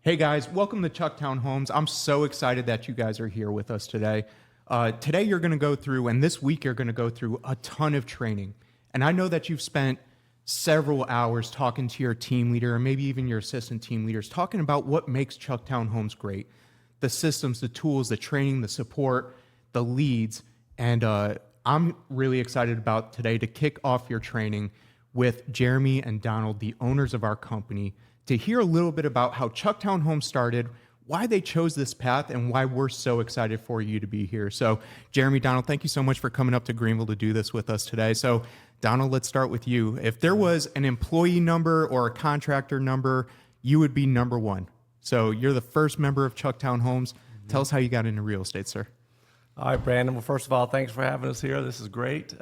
Hey guys, welcome to ChuckTown Homes. I'm so excited that you guys are here with us today. Today you're going to go through, and this week you're going to go through a ton of training. And I know that you've spent several hours talking to your team leader, or maybe even your assistant team leaders, talking about what makes ChuckTown Homes great. The systems, the tools, the training, the support, the leads. And I'm really excited about today to kick off your training with Jeremy and Donald, the owners of our company, to hear a little bit about how ChuckTown Homes started, why they chose this path, and why we're so excited for you to be here. So, Jeremy, Donald, thank you so much for coming up to Greenville to do this with us today. So, Donald, let's start with you. If there was an employee number or a contractor number, you would be number one. So, you're the first member of ChuckTown Homes. Tell us how you got into real estate, sir. All right, Brandon. Well, first of all, thanks for having us here. This is great.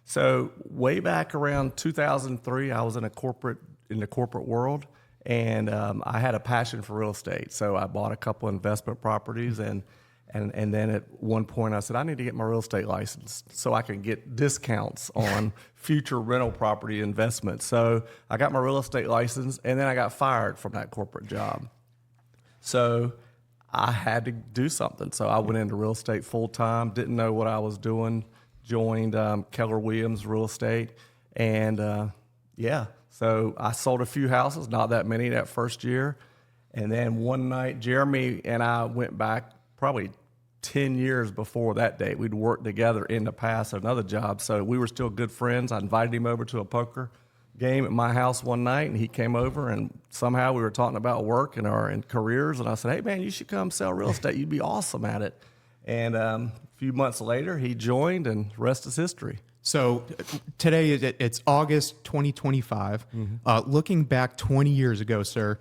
So way back around 2003, I was in the corporate world, and I had a passion for real estate. So I bought a couple investment properties, and then at one point I said, I need to get my real estate license so I can get discounts on future rental property investments. So I got my real estate license, and then I got fired from that corporate job. So I had to do something. So I went into real estate full time, didn't know what I was doing, joined Keller Williams Real Estate, and so I sold a few houses, not that many that first year. And then one night, Jeremy and I went back probably 10 years before that date. We'd worked together in the past at another job, so we were still good friends. I invited him over to a poker game at my house one night, and he came over, and somehow we were talking about work and careers, and I said, hey, man, you should come sell real estate. You'd be awesome at it. And a few months later, he joined, and the rest is history. So today it's August 2025. Looking back 20 years ago, sir,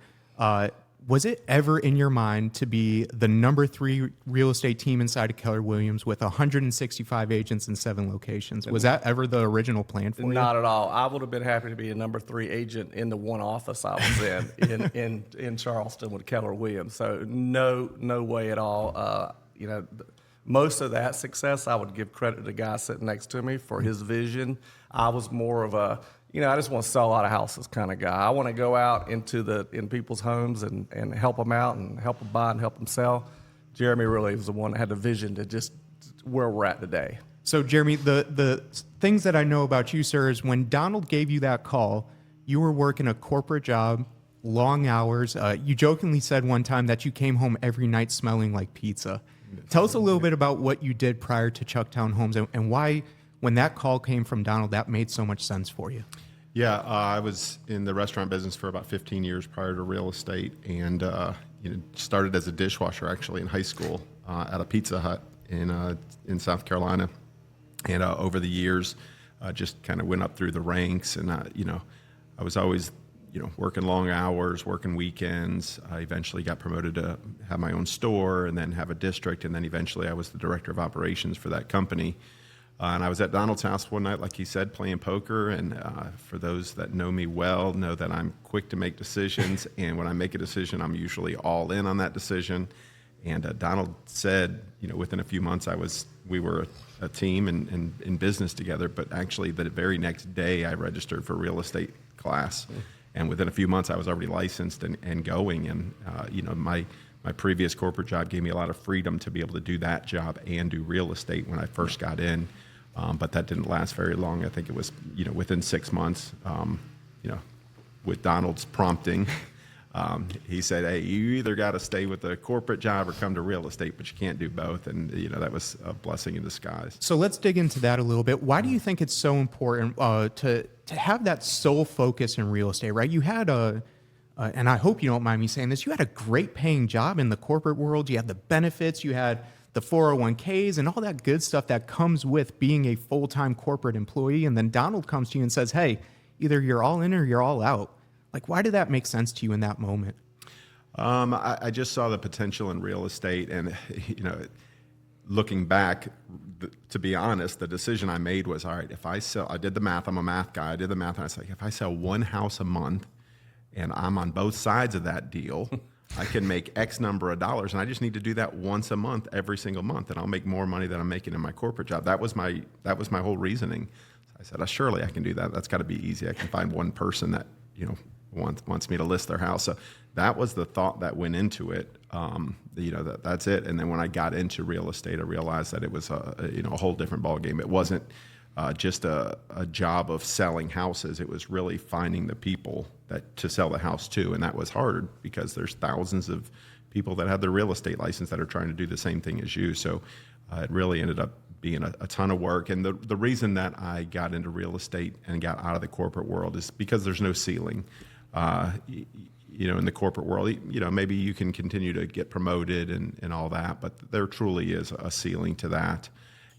was it ever in your mind to be the number 3 real estate team inside of Keller Williams with 165 agents in 7 locations? Was that ever the original plan for you? Not at all. I would have been happy to be a number 3 agent in the one office I was in Charleston with Keller Williams. So no way at all. Most of that success, I would give credit to the guy sitting next to me for his vision. I was more of a, I just want to sell a lot of houses kind of guy. I want to go out in people's homes and help them out and help them buy and help them sell. Jeremy really was the one that had the vision to just where we're at today. So, Jeremy, the things that I know about you, sir, is when Donald gave you that call, you were working a corporate job, long hours. You jokingly said one time that you came home every night smelling like pizza. Tell us a little bit about what you did prior to ChuckTown Homes and why, when that call came from Donald, that made so much sense for you. Yeah, I was in the restaurant business for about 15 years prior to real estate, and started as a dishwasher actually in high school at a Pizza Hut in South Carolina, and over the years, just kind of went up through the ranks, and I was always working long hours, working weekends. I eventually got promoted to have my own store and then have a district. And then eventually I was the director of operations for that company. And I was at Donald's house one night, like he said, playing poker. And for those that know me well, know that I'm quick to make decisions. And when I make a decision, I'm usually all in on that decision. And Donald said, within a few months, we were a team and in business together. But actually the very next day I registered for real estate class. And within a few months, I was already licensed and going. And, my previous corporate job gave me a lot of freedom to be able to do that job and do real estate when I first got in. But that didn't last very long. I think it was, within 6 months, with Donald's prompting, he said, hey, you either got to stay with the corporate job or come to real estate, but you can't do both. And, that was a blessing in disguise. So let's dig into that a little bit. Why do you think it's so important to have that sole focus in real estate, right? You had and I hope you don't mind me saying this, you had a great paying job in the corporate world. You had the benefits, you had the 401ks and all that good stuff that comes with being a full-time corporate employee. And then Donald comes to you and says, hey, either you're all in or you're all out. Like, why did that make sense to you in that moment? I just saw the potential in real estate, and looking back, to be honest, the decision I made was, all right, if I sell, I did the math, I'm a math guy, I did the math, and I was like, if I sell one house a month, and I'm on both sides of that deal, I can make X number of dollars, and I just need to do that once a month, every single month, and I'll make more money than I'm making in my corporate job. That was my whole reasoning. I said, surely I can do that. That's got to be easy. I can find one person that wants me to list their house. So that was the thought that went into it. That's it. And then when I got into real estate, I realized that it was a whole different ballgame. It wasn't just a job of selling houses. It was really finding the people to sell the house to, and that was hard because there's thousands of people that have their real estate license that are trying to do the same thing as you. So it really ended up being a ton of work. And the reason that I got into real estate and got out of the corporate world is because there's no ceiling. In the corporate world, maybe you can continue to get promoted and all that, but there truly is a ceiling to that.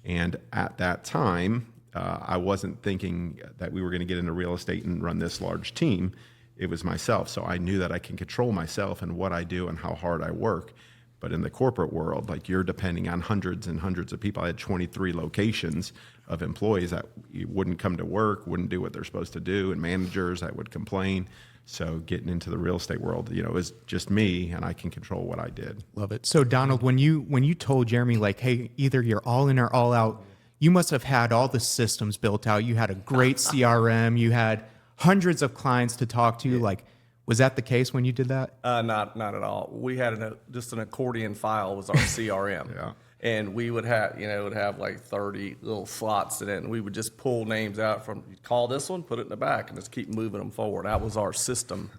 And at that time, I wasn't thinking that we were going to get into real estate and run this large team. It was myself. So I knew that I can control myself and what I do and how hard I work. But in the corporate world, like, you're depending on hundreds and hundreds of people. I had 23 locations of employees that wouldn't come to work, wouldn't do what they're supposed to do, and managers that would complain. So getting into the real estate world, it was just me, and I can control what I did. Love it. So Donald, when you told Jeremy, like, hey, either you're all in or all out, you must have had all the systems built out. You had a great CRM. You had hundreds of clients to talk to. Like, was that the case when you did that? Not at all. We had just an accordion file was our CRM. Yeah. And we would have like 30 little slots in it, and we would just pull names out from, call this one, put it in the back, and just keep moving them forward. That was our system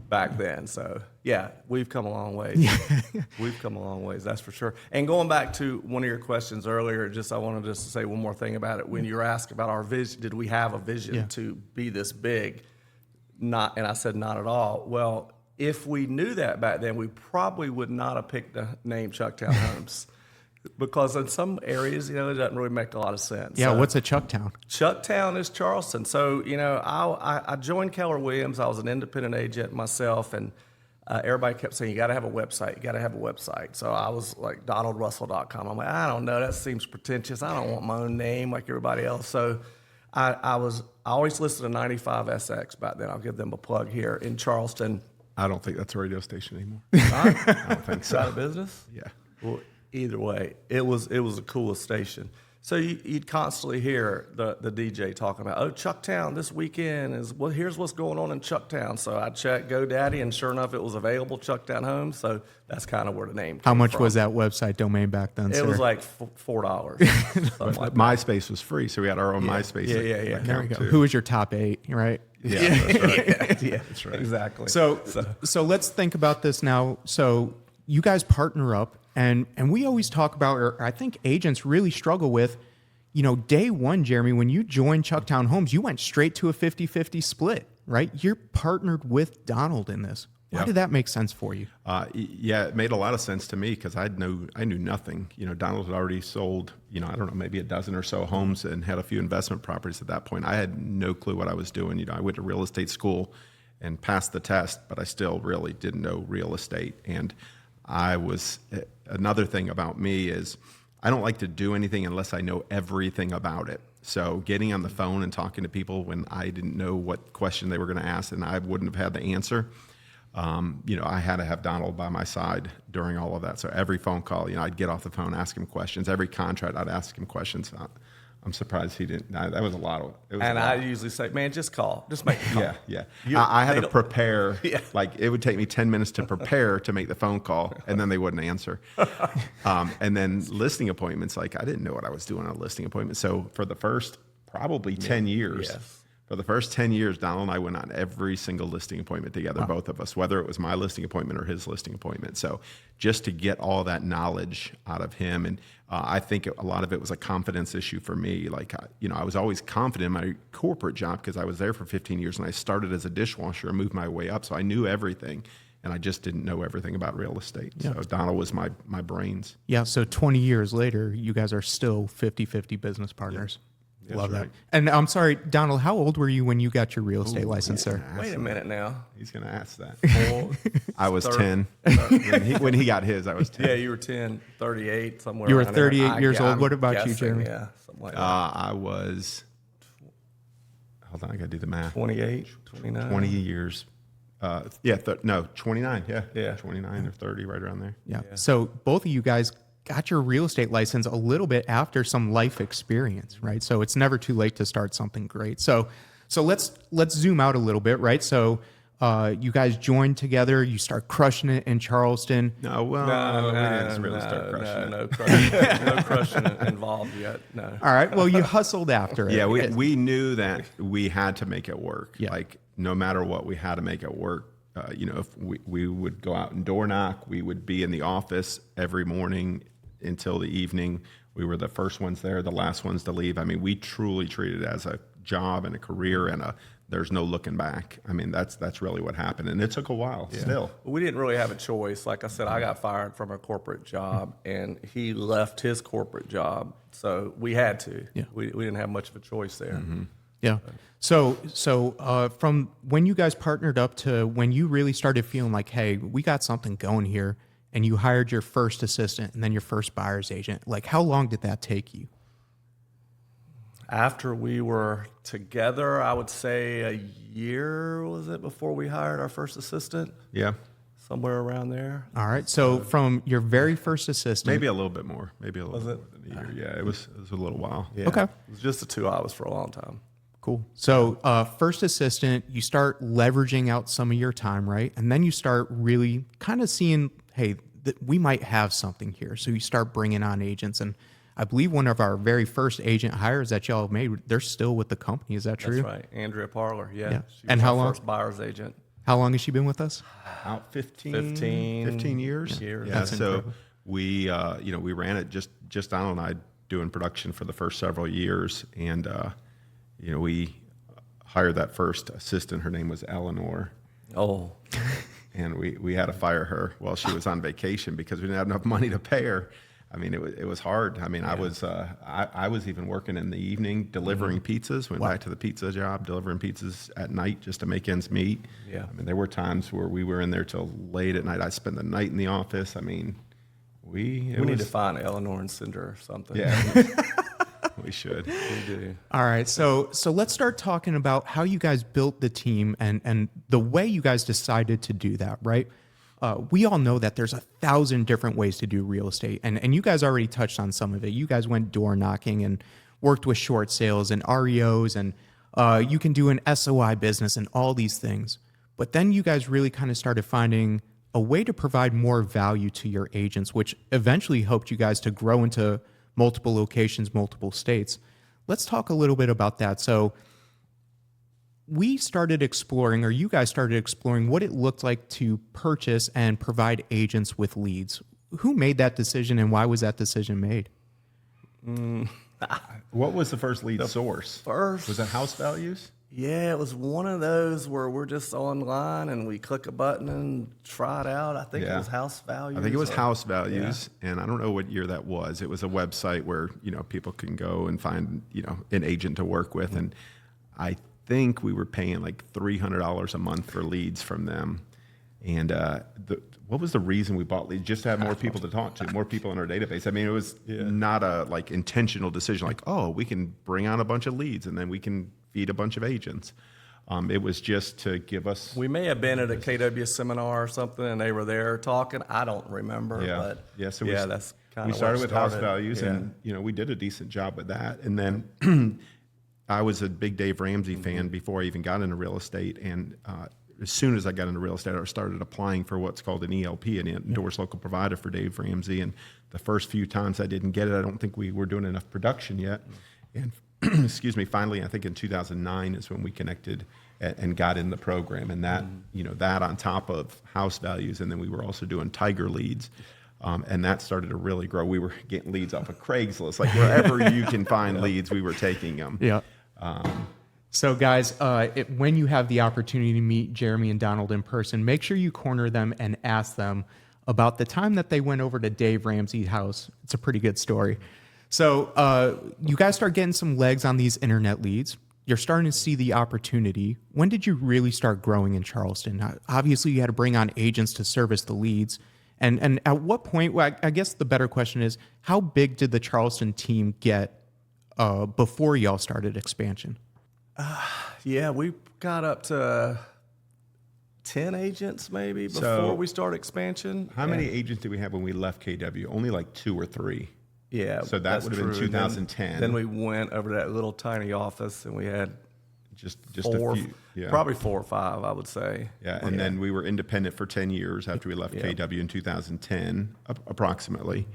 back then. So yeah, we've come a long way. We've come a long ways, that's for sure. And going back to one of your questions earlier, I wanted to say one more thing about it. When you were asked about our vision, did we have a vision to be this big? Not, and I said not at all. Well, if we knew that back then, we probably would not have picked the name ChuckTown Homes. Because in some areas, it doesn't really make a lot of sense. Yeah, what's a ChuckTown? ChuckTown is Charleston. So, I joined Keller Williams. I was an independent agent myself, and everybody kept saying, you got to have a website. You got to have a website. So I was like, DonaldRussell.com. I'm like, I don't know. That seems pretentious. I don't want my own name like everybody else. So I always listed a 95SX back then. I'll give them a plug here in Charleston. I don't think that's a radio station anymore. I don't think so. Out of business? Yeah. Well, either way, it was the coolest station. So you'd constantly hear the DJ talking about, ChuckTown this weekend here's what's going on in ChuckTown. So I checked GoDaddy, and sure enough, it was available, ChuckTown Homes. So that's kind of where the name came How much from. was that website domain back then, It sir? was like $4. But MySpace was free, so we had our own MySpace. Yeah. There we go. Too. Who was your top 8, right? Yeah, that's right. Yeah, That's right. exactly. So let's think about this now. So you guys partner up, and we always talk about, or I think agents really struggle with, day one, Jeremy, when you joined ChuckTown Homes, you went straight to a 50-50 split, right? You're partnered with Donald in this. Why did that make sense for you? It made a lot of sense to me because I knew nothing. Donald had already sold, I don't know, maybe a dozen or so homes and had a few investment properties at that point. I had no clue what I was doing. I went to real estate school and passed the test, but I still really didn't know real estate. And another thing about me is I don't like to do anything unless I know everything about it. So getting on the phone and talking to people when I didn't know what question they were going to ask and I wouldn't have had the answer, I had to have Donald by my side during all of that. So every phone call, I'd get off the phone, ask him questions. Every contract, I'd ask him questions. I'm surprised he didn't. That was a lot. I usually say, man, just call. Just make a call. Yeah. I had to prepare. Like, it would take me 10 minutes to prepare to make the phone call, and then they wouldn't answer. And then listing appointments, like, I didn't know what I was doing on a listing appointment. So for the first probably 10 years, for the first 10 years, Donald and I went on every single listing appointment together, both of us, whether it was my listing appointment or his listing appointment. So just to get all that knowledge out of him. And I think a lot of it was a confidence issue for me. Like, I was always confident in my corporate job because I was there for 15 years and I started as a dishwasher and moved my way up. So I knew everything. And I just didn't know everything about real estate. So Donald was my brains. Yeah, so 20 years later, you guys are still 50-50 business partners. That's Love right. that. And I'm sorry, Donald, how old were you when you got your real estate license, sir? Wait a minute now. He's going to ask that. Four, I was 10. When he got his, I was 10. Yeah, you were 10, 38, somewhere You were around there. 38 years old. I'm What about you, guessing, Jeremy? Yeah, something like that. I was, hold on, I got to do the math. 28, 29. 20 years. 29. Yeah. 29 or 30, right around there. Yeah. So both of you guys got your real estate license a little bit after some life experience, right? So it's never too late to start something great. So let's zoom out a little bit, right? So You guys joined together. You start crushing it in Charleston. No, well, we didn't really start crushing it. No crushing, no crushing involved yet. No. All right. Well, you hustled after it. Yeah, we knew that we had to make it work. Yeah. Like no matter what, we had to make it work. If we would go out and door knock, we would be in the office every morning until the evening. We were the first ones there, the last ones to leave. I mean, we truly treated it as a job and a career, and there's no looking back. I mean, that's really what happened, and it took a while. Still, We didn't really have a choice. Like I said, I got fired from a corporate job, and he left his corporate job, so we had to. Yeah. We didn't have much of a choice there. Yeah. So from when you guys partnered up to when you really started feeling like, hey, we got something going here, and you hired your first assistant and then your first buyer's agent, like how long did that take you? After we were together, I would say a year, was it, before we hired our first assistant? yeah, Somewhere around there. All right. So from your very first assistant, maybe a little bit more, maybe a little bit more than a year. Yeah, it was a little while. Yeah. Okay. It was just the two of us for a long time. Cool. So first assistant, you start leveraging out some of your time, right? And then you start really kind of seeing, hey, we might have something here. So you start bringing on agents. And I believe one of our very first agent hires that y'all made, they're still with the company. Is that true? That's right. Andrea Parler, yeah. Yeah. She was And how our long? first buyer's agent. How long has she been with us? About 15 years. years. Yeah. That's So incredible. we, we ran it just Donald and I doing production for the first several years. And, we hired that first assistant. Her name was Eleanor. Oh, And we had to fire her while she was on vacation because we didn't have enough money to pay her. I mean, it was hard. I mean, I was even working in the evening delivering pizzas. Went back to the pizza job, delivering pizzas at night just to make ends meet. Yeah. I mean, there were times where we were in there till late at night. I spent the night in the office. I mean, we need to find Eleanor and send her something. Yeah, we should. We do. All right. So let's start talking about how you guys built the team and the way you guys decided to do that, right? We all know that there's 1,000 different ways to do real estate, and you guys already touched on some of it. You guys went door knocking and worked with short sales and REOs, and you can do an SOI business and all these things. But then you guys really kind of started finding a way to provide more value to your agents, which eventually helped you guys to grow into multiple locations, multiple states. Let's talk a little bit about that. So we started exploring, or you guys started exploring, what it looked like to purchase and provide agents with leads. Who made that decision, and why was that decision made? What was the first lead source? Was it house values? Yeah, it was one of those where we're just online and we click a button and try it out. I think it Yeah. was house values. I think it was house values, and I don't know what year that was. It was a website where people can go and find an agent to work with, and I think we were paying like $300 a month for leads from them. And what was the reason we bought leads? Just to have more people to talk to, more people in our database. I mean, it was not a intentional decision like, oh, we can bring on a bunch of leads and then we can feed a bunch of agents. It was just to give us. We may have been at a KW seminar or something, and they were there talking. I don't remember, but So that's kind we of started with house values, and we did a decent job with that. And then I was a big Dave Ramsey fan before I even got into real estate, and as soon as I got into real estate, I started applying for what's called an ELP, an endorsed local provider for Dave Ramsey. And the first few times I didn't get it, I don't think we were doing enough production yet. And excuse me, finally, I think in 2009 is when we connected and got in the program. And that, that on top of house values, and then we were also doing Tiger leads. And that started to really grow. We were getting leads off of Craigslist, like wherever you can find leads, we were taking them. Yeah. So guys, when you have the opportunity to meet Jeremy and Donald in person, make sure you corner them and ask them about the time that they went over to Dave Ramsey's house. It's a pretty good story. So you guys start getting some legs on these internet leads. You're starting to see the opportunity. When did you really start growing in Charleston? Obviously, you had to bring on agents to service the leads. And at what point, well, I guess the better question is, how big did the Charleston team get before y'all started expansion? Yeah, we got up to 10 agents maybe before we started expansion. How many agents did we have when we left KW? Only like 2 or 3. Yeah. So that that's would have been true. And 2010. Then we went over to that little tiny office and we had just four, a few. Yeah. probably 4 or 5, I would say. Yeah, and then we were independent for 10 years after we left KW in 2010, approximately.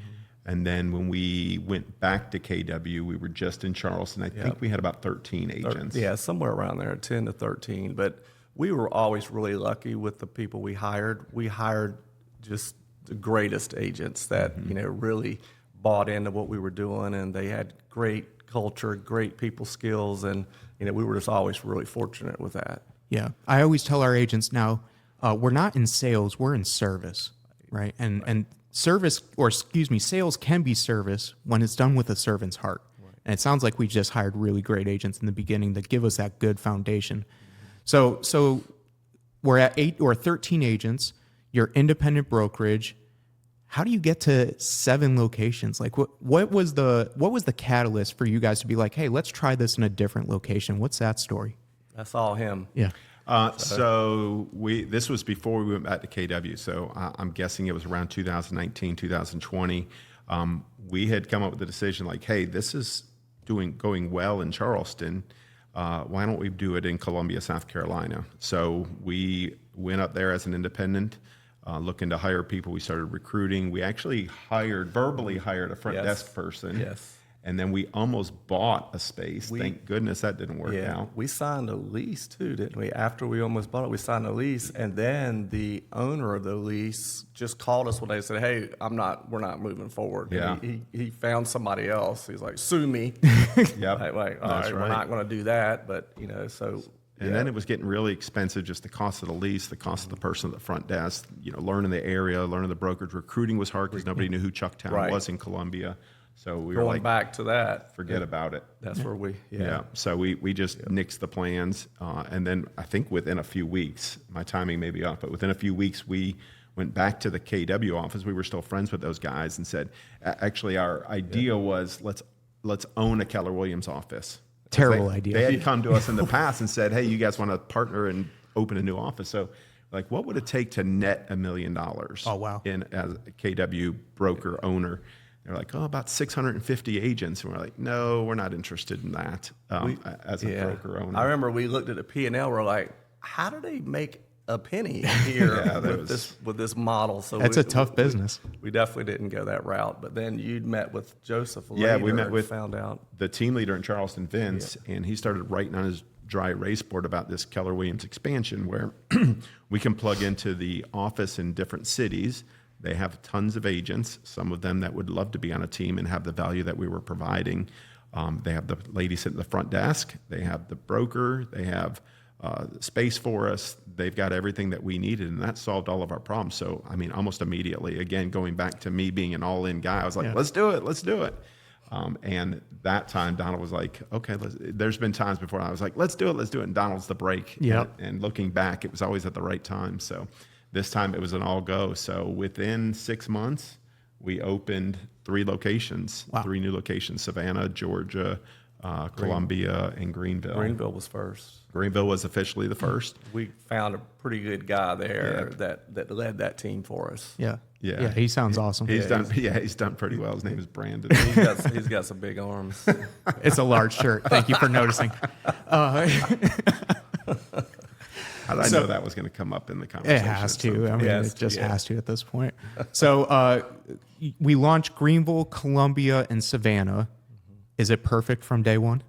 And then when we went back to KW, we were just in Charleston. I think we had about 13 agents. Yeah, somewhere around there, 10 to 13. But we were always really lucky with the people we hired. We hired just the greatest agents that, really bought into what we were doing, and they had great culture, great people skills, and, we were just always really fortunate with that. Yeah. I always tell our agents now, we're not in sales, we're in service, right? And service, or excuse me, sales can be service when it's done with a servant's heart. Right. And it sounds like we just hired really great agents in the beginning that give us that good foundation. So we're at 8 or 13 agents, you're independent brokerage. How do you get to 7 locations? Like what was the catalyst for you guys to be like, hey, let's try this in a different location? What's that story? That's all him. Yeah. So this was before we went back to KW. So I'm guessing it was around 2019, 2020. We had come up with the decision like, hey, this is going well in Charleston. Why don't we do it in Columbia, South Carolina? So we went up there as an independent, looking to hire people. We started recruiting. We actually verbally hired a front desk person. Yes. And then we almost bought a space. Thank goodness that didn't work out. We signed a lease too, didn't we? After we almost bought it, we signed a lease, and then the owner of the lease just called us one day and said, "Hey, we're not moving forward." Yeah. He found somebody else. He's like, "Sue me." Yep. All right, we're not going to do that, but so. And then it was getting really expensive, just the cost of the lease, the cost of the person at the front desk, learning the area, learning the brokerage. Recruiting was hard because nobody knew who ChuckTown was in Columbia. So we were like, back to that. Forget about it. That's where we, So we just nixed the plans. And then I think within a few weeks, my timing may be off, but within a few weeks, we went back to the KW office. We were still friends with those guys and said, actually, our idea was let's own a Keller Williams office. Terrible idea. They had come to us in the past and said, hey, you guys want to partner and open a new office? So like, what would it take to net $1 million? Oh, wow. As a KW broker owner? They're like, about 650 agents. And we're like, no, we're not interested in that as a broker owner. I remember we looked at the P&L. We're like, how do they make a penny here with this model? So that's a tough business. We definitely didn't go that route. But then you'd met with Joseph later. Yeah, we met with found out the team leader in Charleston, Vince, and he started writing on his dry erase board about this Keller Williams expansion where we can plug into the office in different cities. They have tons of agents, some of them that would love to be on a team and have the value that we were providing. They have the lady sitting at the front desk. They have the broker. They have space for us. They've got everything that we needed, and that solved all of our problems. So, I mean, almost immediately, again, going back to me being an all-in guy, I was like, let's do it. And that time, Donald was like, okay, there's been times before I was like, let's do it. And Donald's the break. Yep. And looking back, it was always at the right time. So this time it was an all go. So within 6 months, we opened 3 locations, 3 new locations: Savannah, Georgia, Columbia, and Greenville. Greenville was first. Greenville was officially the first. We found a pretty good guy there that led that team for us. Yeah. Yeah. He sounds awesome. He's done pretty well. His name is Brandon. He's got some big arms. It's a large shirt. Thank you for noticing. How did I know that was going to come up in the conversation? It has to. I mean, Yes, it just has to at this point. So we launched Greenville, Columbia, and Savannah. Is it perfect from day one?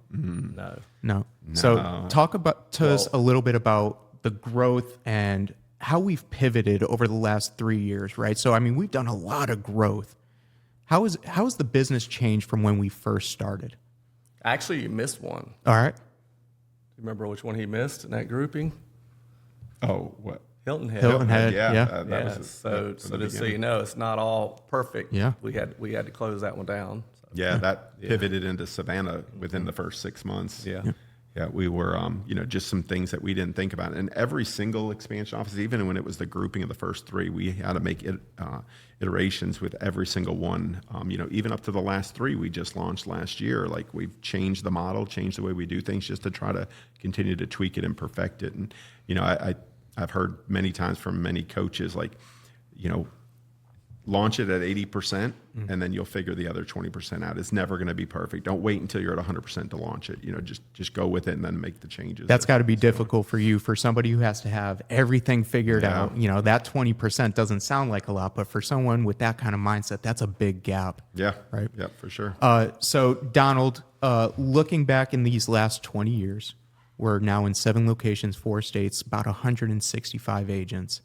No. So talk to us a little bit about the growth and how we've pivoted over the last 3 years, right? So, I mean, we've done a lot of growth. How has the business changed from when we first started? Actually, you missed one. All right. Remember which one he missed in that grouping? Oh, what? Hilton Head. Hilton Head, Yeah. yeah. That was So just so you know, it's not all perfect. Yeah. We had to close that one down. So. Yeah, that pivoted into Savannah within the first 6 months. Yeah, we were, just some things that we didn't think about. And every single expansion office, even when it was the grouping of the first 3, we had to make iterations with every single one. Even up to the last 3 we just launched last year, like we've changed the model, changed the way we do things just to try to continue to tweak it and perfect it. And, I've heard many times from many coaches, like, launch it at 80%, and then you'll figure the other 20% out. It's never going to be perfect. Don't wait until you're at 100% to launch it. Just go with it and then make the changes. That's got to be difficult for you, for somebody who has to have everything figured out. That 20% doesn't sound like a lot, but for someone with that kind of mindset, that's a big gap. Yeah. Right. Yeah, for sure. So Donald, looking back in these last 20 years, we're now in 7 locations, 4 states, about 165 agents.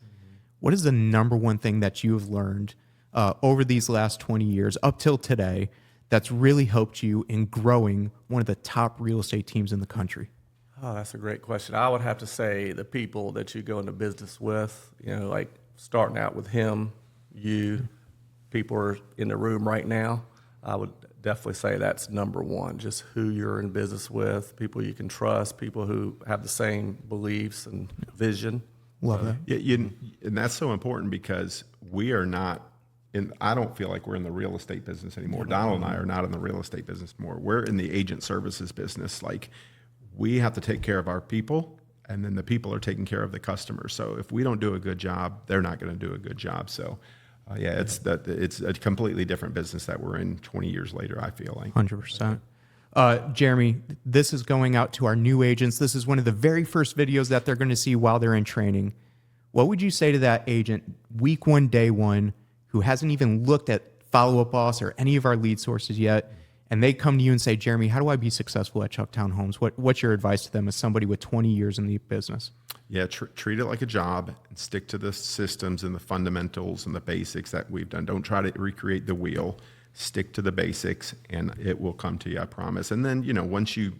What is the number one thing that you have learned over these last 20 years up till today that's really helped you in growing one of the top real estate teams in the country? Oh, that's a great question. I would have to say the people that you go into business with, like starting out with him, you, people are in the room right now. I would definitely say that's number one, just who you're in business with, people you can trust, people who have the same beliefs and vision. Love that. Yeah, and that's so important because we are not I don't feel like we're in the real estate business anymore. Donald and I are not in the real estate business anymore. We're in the agent services business. Like, we have to take care of our people, and then the people are taking care of the customers. So if we don't do a good job, they're not going to do a good job. So it's a completely different business that we're in 20 years later, I feel like. 100%. Jeremy, this is going out to our new agents. This is one of the very first videos that they're going to see while they're in training. What would you say to that agent week 1, day 1, who hasn't even looked at Follow Up Boss or any of our lead sources yet, and they come to you and say, Jeremy, how do I be successful at ChuckTown Homes? What's your advice to them as somebody with 20 years in the business? Yeah, treat it like a job and stick to the systems and the fundamentals and the basics that we've done. Don't try to recreate the wheel. Stick to the basics, and it will come to you, I promise. And then, once you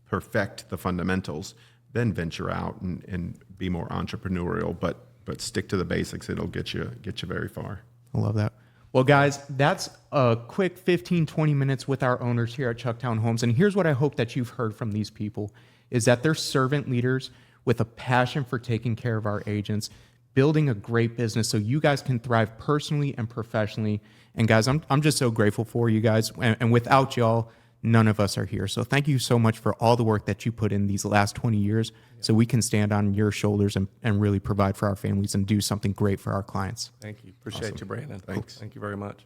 perfect the fundamentals, then venture out and be more entrepreneurial. But stick to the basics. It'll get you very far. I love that. Well, guys, that's a quick 15, 20 minutes with our owners here at ChuckTown Homes. And here's what I hope that you've heard from these people is that they're servant leaders with a passion for taking care of our agents, building a great business so you guys can thrive personally and professionally. And guys, I'm just so grateful for you guys. And without y'all, none of us are here. So thank you so much for all the work that you put in these last 20 years so we can stand on your shoulders and really provide for our families and do something great for our clients. Thank you. Appreciate you, Brandon. Thanks. Thank you very much.